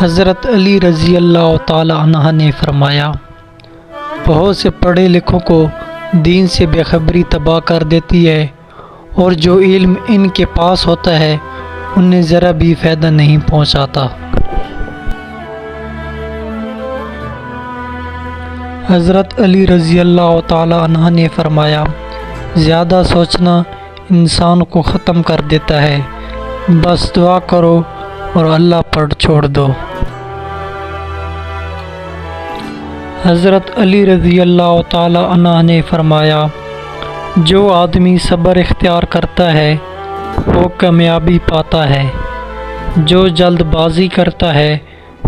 حضرت علی رضی اللہ تعالی عنہ نے فرمایا، بہت سے پڑھے لکھوں کو دین سے بے خبری تباہ کر دیتی ہے، اور جو علم ان کے پاس ہوتا ہے انہیں ذرا بھی فائدہ نہیں پہنچاتا۔ حضرت علی رضی اللہ تعالی عنہ نے فرمایا، زیادہ سوچنا انسان کو ختم کر دیتا ہے، بس دعا کرو اور اللہ پر چھوڑ دو۔ حضرت علی رضی اللہ تعالی عنہ نے فرمایا، جو آدمی صبر اختیار کرتا ہے وہ کامیابی پاتا ہے، جو جلد بازی کرتا ہے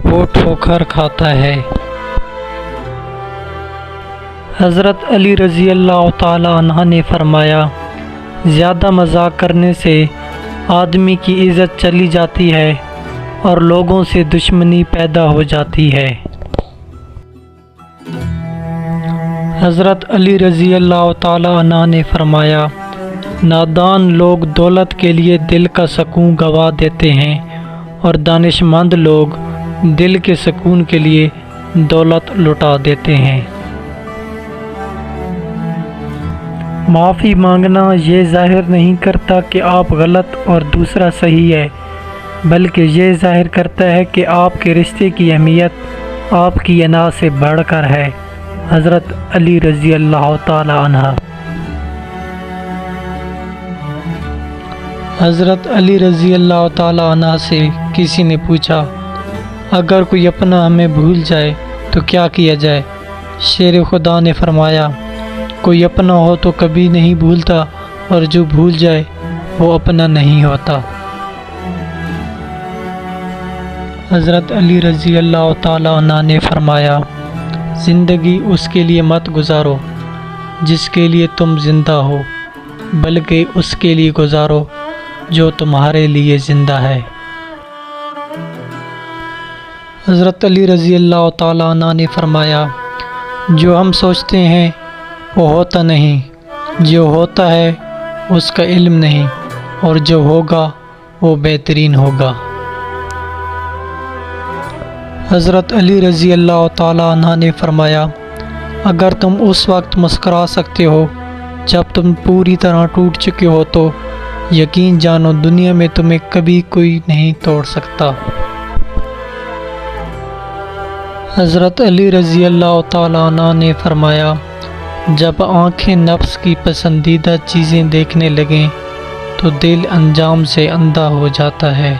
وہ ٹھوکر کھاتا ہے۔ حضرت علی رضی اللہ تعالی عنہ نے فرمایا، زیادہ مذاق کرنے سے آدمی کی عزت چلی جاتی ہے اور لوگوں سے دشمنی پیدا ہو جاتی ہے۔ حضرت علی رضی اللہ تعالی عنہ نے فرمایا، نادان لوگ دولت کے لیے دل کا سکون گوا دیتے ہیں، اور دانش مند لوگ دل کے سکون کے لیے دولت لٹا دیتے ہیں۔ معافی مانگنا یہ ظاہر نہیں کرتا کہ آپ غلط اور دوسرا صحیح ہے، بلکہ یہ ظاہر کرتا ہے کہ آپ کے رشتے کی اہمیت آپ کی انا سے بڑھ کر ہے۔ حضرت علی رضی اللہ تعالی عنہ۔ حضرت علی رضی اللہ تعالی عنہ سے کسی نے پوچھا، اگر کوئی اپنا ہمیں بھول جائے تو کیا کیا جائے؟ شیر خدا نے فرمایا، کوئی اپنا ہو تو کبھی نہیں بھولتا، اور جو بھول جائے وہ اپنا نہیں ہوتا۔ حضرت علی رضی اللہ تعالی عنہ نے فرمایا، زندگی اس کے لیے مت گزارو جس کے لیے تم زندہ ہو، بلکہ اس کے لیے گزارو جو تمہارے لیے زندہ ہے۔ حضرت علی رضی اللہ تعالی عنہ نے فرمایا، جو ہم سوچتے ہیں وہ ہوتا نہیں، جو ہوتا ہے اس کا علم نہیں، اور جو ہوگا وہ بہترین ہوگا۔ حضرت علی رضی اللہ تعالی عنہ نے فرمایا، اگر تم اس وقت مسکرا سکتے ہو جب تم پوری طرح ٹوٹ چکے ہو تو یقین جانو دنیا میں تمہیں کبھی کوئی نہیں توڑ سکتا۔ حضرت علی رضی اللہ تعالی عنہ نے فرمایا، جب آنکھیں نفس کی پسندیدہ چیزیں دیکھنے لگیں تو دل انجام سے اندھا ہو جاتا ہے۔